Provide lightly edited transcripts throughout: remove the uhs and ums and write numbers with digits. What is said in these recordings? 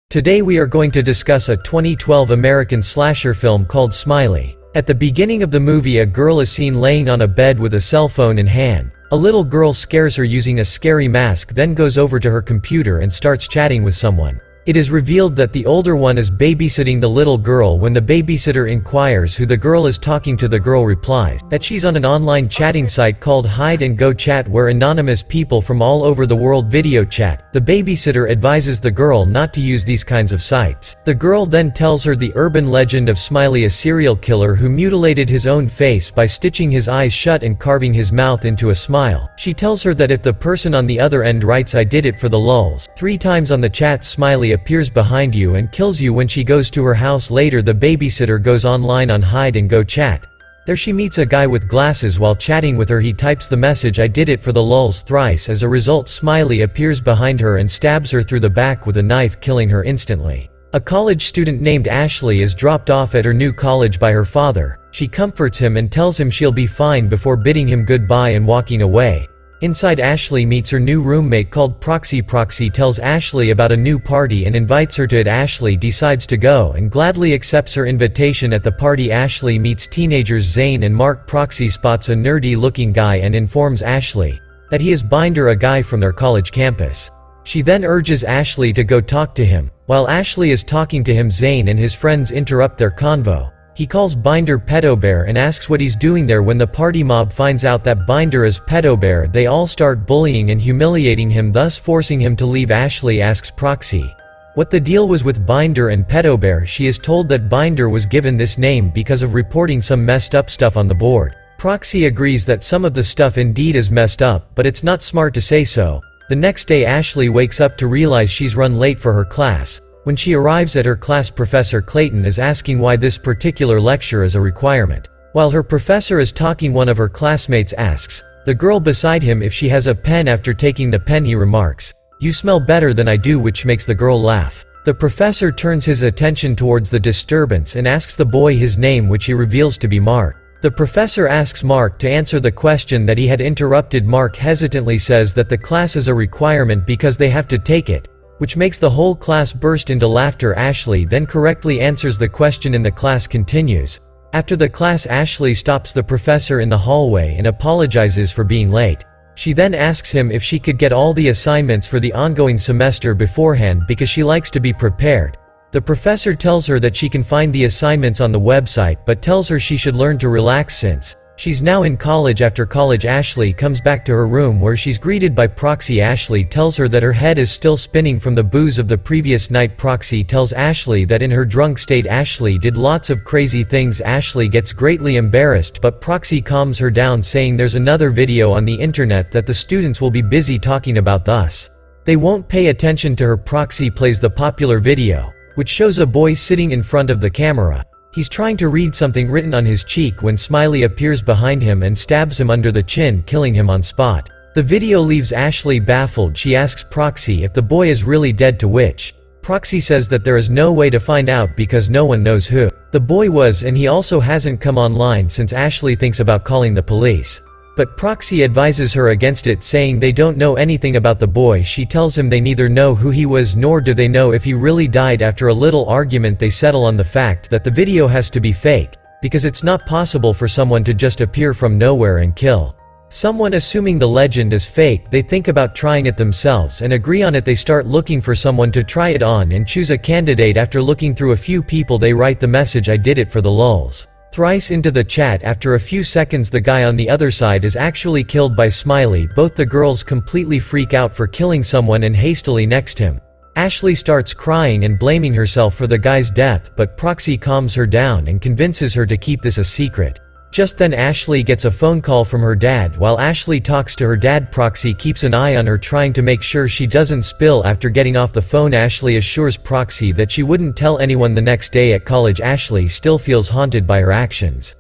Today we are going to discuss a 2012 American slasher film called Smiley. At the beginning of the movie, a girl is seen laying on a bed with a cell phone in hand. A little girl scares her using a scary mask, then goes over to her computer and starts chatting with someone. It is revealed that the older one is babysitting the little girl. When the babysitter inquires who the girl is talking to, the girl replies that she's on an online chatting site called Hide and Go Chat, where anonymous people from all over the world video chat. The babysitter advises the girl not to use these kinds of sites. The girl then tells her the urban legend of Smiley, a serial killer who mutilated his own face by stitching his eyes shut and carving his mouth into a smile. She tells her that if the person on the other end writes "I did it for the lulz" 3 times on the chat, Smiley appears behind you and kills you. When she goes to her house later, the babysitter goes online on Hide and Go Chat. There she meets a guy with glasses. While chatting with her, he types the message "I did it for the lulz" thrice. As a result, Smiley appears behind her and stabs her through the back with a knife, killing her instantly. A college student named Ashley is dropped off at her new college by her father. She comforts him and tells him she'll be fine before bidding him goodbye and walking away. Inside, Ashley meets her new roommate called Proxy. Proxy tells Ashley about a new party and invites her to it. Ashley decides to go and gladly accepts her invitation. At the party, Ashley meets teenagers Zane and Mark. Proxy spots a nerdy-looking guy and informs Ashley that he is Binder, a guy from their college campus. She then urges Ashley to go talk to him. While Ashley is talking to him, Zane and his friends interrupt their convo. He calls Binder Pedo Bear and asks what he's doing there. When the party mob finds out that Binder is Pedo Bear, they all start bullying and humiliating him, thus forcing him to leave. Ashley asks Proxy what the deal was with Binder and Pedo Bear. She is told that Binder was given this name because of reporting some messed up stuff on the board. Proxy agrees that some of the stuff indeed is messed up, but it's not smart to say so. The next day, Ashley wakes up to realize she's run late for her class. When she arrives at her class, Professor Clayton is asking why this particular lecture is a requirement. While her professor is talking, one of her classmates asks the girl beside him if she has a pen. After taking the pen, he remarks, "You smell better than I do," which makes the girl laugh. The professor turns his attention towards the disturbance and asks the boy his name, which he reveals to be Mark. The professor asks Mark to answer the question that he had interrupted. Mark hesitantly says that the class is a requirement because they have to take it, which makes the whole class burst into laughter. Ashley then correctly answers the question and the class continues. After the class, Ashley stops the professor in the hallway and apologizes for being late. She then asks him if she could get all the assignments for the ongoing semester beforehand because she likes to be prepared. The professor tells her that she can find the assignments on the website, but tells her she should learn to relax since she's now in college. After college, Ashley comes back to her room where she's greeted by Proxy. Ashley tells her that her head is still spinning from the booze of the previous night. Proxy tells Ashley that in her drunk state, Ashley did lots of crazy things. Ashley gets greatly embarrassed, but Proxy calms her down, saying there's another video on the internet that the students will be busy talking about, thus they won't pay attention to her. Proxy plays the popular video, which shows a boy sitting in front of the camera. He's trying to read something written on his cheek when Smiley appears behind him and stabs him under the chin, killing him on spot. The video leaves Ashley baffled. She asks Proxy if the boy is really dead, to which Proxy says that there is no way to find out because no one knows who the boy was, and he also hasn't come online since. Ashley thinks about calling the police, but Proxy advises her against it, saying they don't know anything about the boy. She tells him they neither know who he was nor do they know if he really died. After a little argument, they settle on the fact that the video has to be fake because it's not possible for someone to just appear from nowhere and kill someone. Assuming the legend is fake, they think about trying it themselves and agree on it. They start looking for someone to try it on and choose a candidate. After looking through a few people, they write the message "I did it for the lulz" thrice into the chat. After a few seconds, the guy on the other side is actually killed by Smiley. Both the girls completely freak out for killing someone and hastily next him. Ashley starts crying and blaming herself for the guy's death, but Proxy calms her down and convinces her to keep this a secret. Just then, Ashley gets a phone call from her dad. While Ashley talks to her dad, Proxy keeps an eye on her, trying to make sure she doesn't spill. After getting off the phone, Ashley assures Proxy that she wouldn't tell anyone. The next day at college, Ashley still feels haunted by her actions.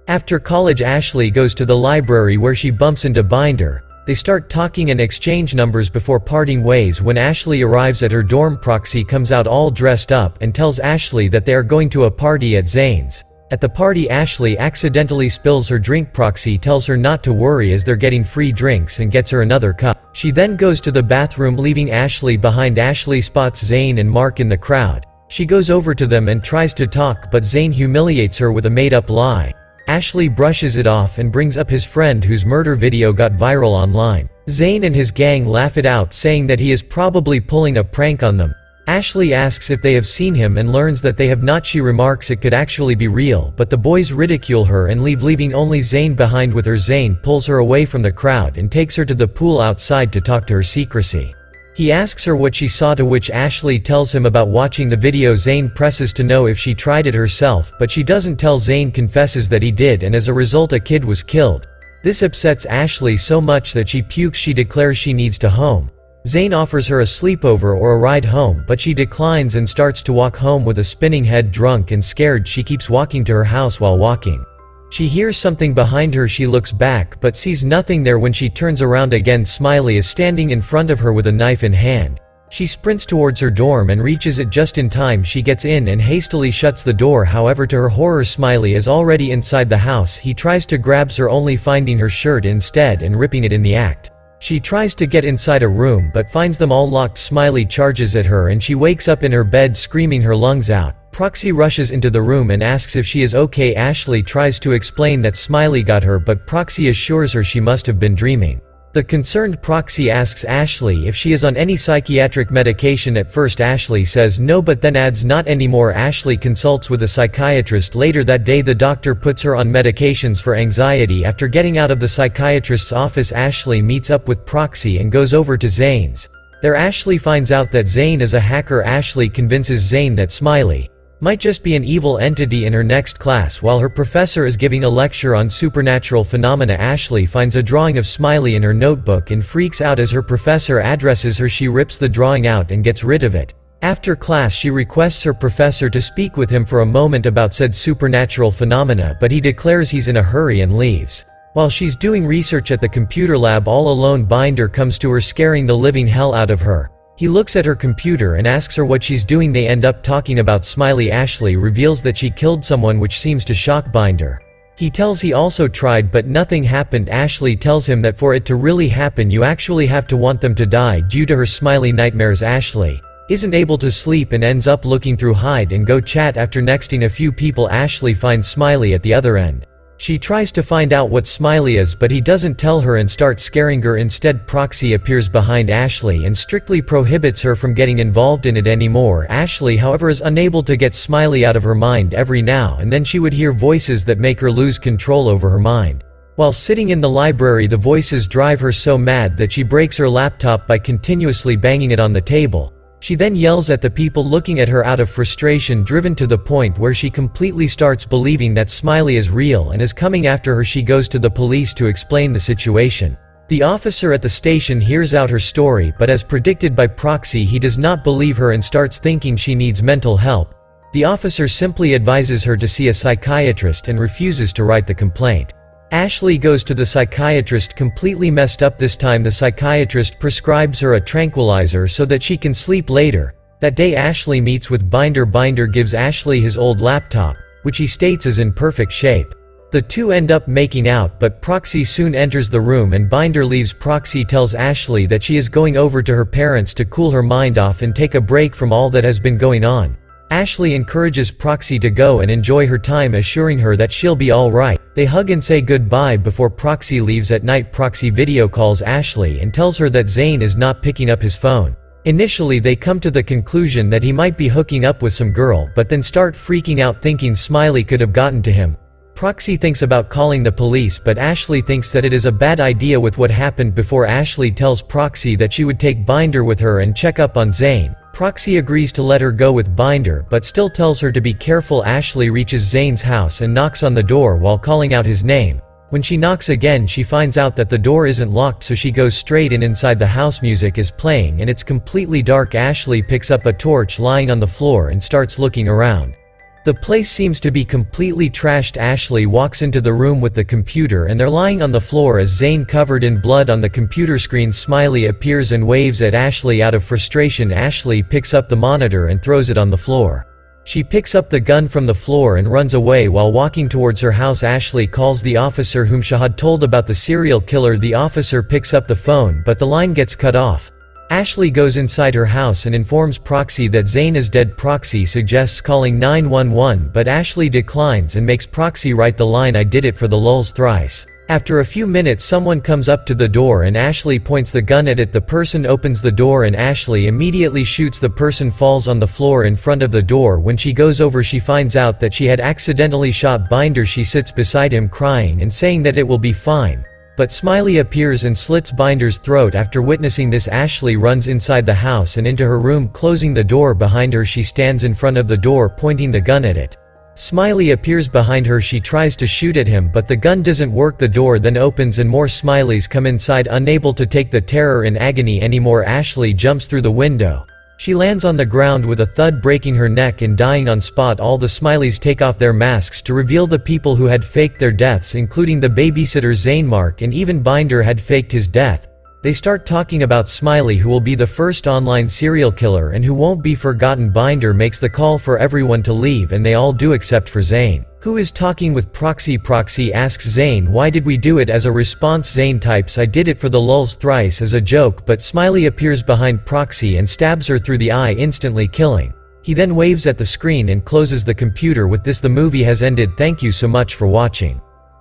After college, Ashley goes to the library where she bumps into Binder. They start talking and exchange numbers before parting ways. When Ashley arrives at her dorm, Proxy comes out all dressed up and tells Ashley that they are going to a party at Zane's. At the party, Ashley accidentally spills her drink. Proxy tells her not to worry as they're getting free drinks and gets her another cup. She then goes to the bathroom, leaving Ashley behind. Ashley spots Zane and Mark in the crowd. She goes over to them and tries to talk, but Zane humiliates her with a made-up lie. Ashley brushes it off and brings up his friend whose murder video got viral online. Zane and his gang laugh it out, saying that he is probably pulling a prank on them. Ashley asks if they have seen him and learns that they have not. She remarks it could actually be real, but the boys ridicule her and leave, leaving only Zane behind with her. Zane pulls her away from the crowd and takes her to the pool outside to talk to her secrecy. He asks her what she saw, to which Ashley tells him about watching the video. Zane presses to know if she tried it herself, but she doesn't tell. Zane confesses that he did, and as a result a kid was killed. This upsets Ashley so much that she pukes. She declares she needs to home. Zane offers her a sleepover or a ride home, but she declines and starts to walk home with a spinning head. Drunk and scared, she keeps walking to her house. While walking, she hears something behind her. She looks back but sees nothing there. When she turns around again, Smiley is standing in front of her with a knife in hand. She sprints towards her dorm and reaches it just in time. She gets in and hastily shuts the door. However, to her horror, Smiley is already inside the house. He tries to grab her, only finding her shirt instead and ripping it in the act. She tries to get inside a room but finds them all locked. Smiley charges at her and she wakes up in her bed screaming her lungs out. Proxy rushes into the room and asks if she is okay. Ashley tries to explain that Smiley got her, but Proxy assures her she must have been dreaming. The concerned Proxy asks Ashley if she is on any psychiatric medication. At first Ashley says no, but then adds not anymore. Ashley consults with a psychiatrist later that day. The doctor puts her on medications for anxiety. After getting out of the psychiatrist's office, Ashley meets up with Proxy and goes over to Zane's. There Ashley finds out that Zane is a hacker. Ashley convinces Zane that Smiley might just be an evil entity in her next class. While her professor is giving a lecture on supernatural phenomena, Ashley finds a drawing of Smiley in her notebook and freaks out as her professor addresses her. She rips the drawing out and gets rid of it. After class, she requests her professor to speak with him for a moment about said supernatural phenomena, but he declares he's in a hurry and leaves. While she's doing research at the computer lab all alone, Binder comes to her, scaring the living hell out of her. He looks at her computer and asks her what she's doing. They end up talking about Smiley. Ashley reveals that she killed someone, which seems to shock Binder. He tells he also tried but nothing happened. Ashley tells him that for it to really happen you actually have to want them to die. Due to her Smiley nightmares, Ashley isn't able to sleep and ends up looking through hide and go chat. After nexting a few people, Ashley finds Smiley at the other end. She tries to find out what Smiley is, but he doesn't tell her and starts scaring her. Instead, Proxy appears behind Ashley and strictly prohibits her from getting involved in it anymore. Ashley, however, is unable to get Smiley out of her mind. Every now and then she would hear voices that make her lose control over her mind. While sitting in the library, the voices drive her so mad that she breaks her laptop by continuously banging it on the table. She then yells at the people looking at her out of frustration, driven to the point where she completely starts believing that Smiley is real and is coming after her. She goes to the police to explain the situation. The officer at the station hears out her story, but as predicted by Proxy, he does not believe her and starts thinking she needs mental help. The officer simply advises her to see a psychiatrist and refuses to write the complaint. Ashley goes to the psychiatrist completely messed up. This time the psychiatrist prescribes her a tranquilizer so that she can sleep later. That day Ashley meets with Binder. Binder gives Ashley his old laptop, which he states is in perfect shape. The two end up making out, but Proxy soon enters the room and Binder leaves. Proxy tells Ashley that she is going over to her parents to cool her mind off and take a break from all that has been going on. Ashley encourages Proxy to go and enjoy her time, assuring her that she'll be alright. They hug and say goodbye before Proxy leaves. At night, Proxy video calls Ashley and tells her that Zane is not picking up his phone. Initially they come to the conclusion that he might be hooking up with some girl, but then start freaking out thinking Smiley could have gotten to him. Proxy thinks about calling the police, but Ashley thinks that it is a bad idea with what happened before. Ashley tells Proxy that she would take Binder with her and check up on Zane. Proxy agrees to let her go with Binder, but still tells her to be careful. Ashley reaches Zane's house and knocks on the door while calling out his name. When she knocks again, she finds out that the door isn't locked, so she goes straight in. Inside the house, music is playing and it's completely dark. Ashley picks up a torch lying on the floor and starts looking around. The place seems to be completely trashed. Ashley walks into the room with the computer and they're lying on the floor as Zane covered in blood on the computer screen. Smiley appears and waves at Ashley out of frustration. Ashley picks up the monitor and throws it on the floor. She picks up the gun from the floor and runs away. While walking towards her house, Ashley calls the officer whom Shahad told about the serial killer. The officer picks up the phone, but the line gets cut off. Ashley goes inside her house and informs Proxy that Zain is dead. Proxy suggests calling 911, but Ashley declines and makes Proxy write the line, "I did it for the lulz thrice." After a few minutes, someone comes up to the door and Ashley points the gun at it. The person opens the door and Ashley immediately shoots. The person falls on the floor in front of the door. When she goes over, she finds out that she had accidentally shot Binder. She sits beside him crying and saying that it will be fine. But Smiley appears and slits Binder's throat. After witnessing this, Ashley runs inside the house and into her room, closing the door behind her. She stands in front of the door pointing the gun at it. Smiley appears behind her. She tries to shoot at him, but the gun doesn't work. The door then opens and more Smileys come inside. Unable to take the terror and agony anymore, Ashley jumps through the window. She lands on the ground with a thud, breaking her neck and dying on spot. All the Smileys take off their masks to reveal the people who had faked their deaths, including the babysitter Zain. Mark and even Binder had faked his death. They start talking about Smiley, who will be the first online serial killer and who won't be forgotten. Binder makes the call for everyone to leave and they all do except for Zain, who is talking with Proxy. Proxy asks Zain, "Why did we do it?" As a response, Zain types, "I did it for the lulz thrice," as a joke, but Smiley appears behind Proxy and stabs her through the eye, instantly killing. He then waves at the screen and closes the computer. With this, the movie has ended. Thank you so much for watching.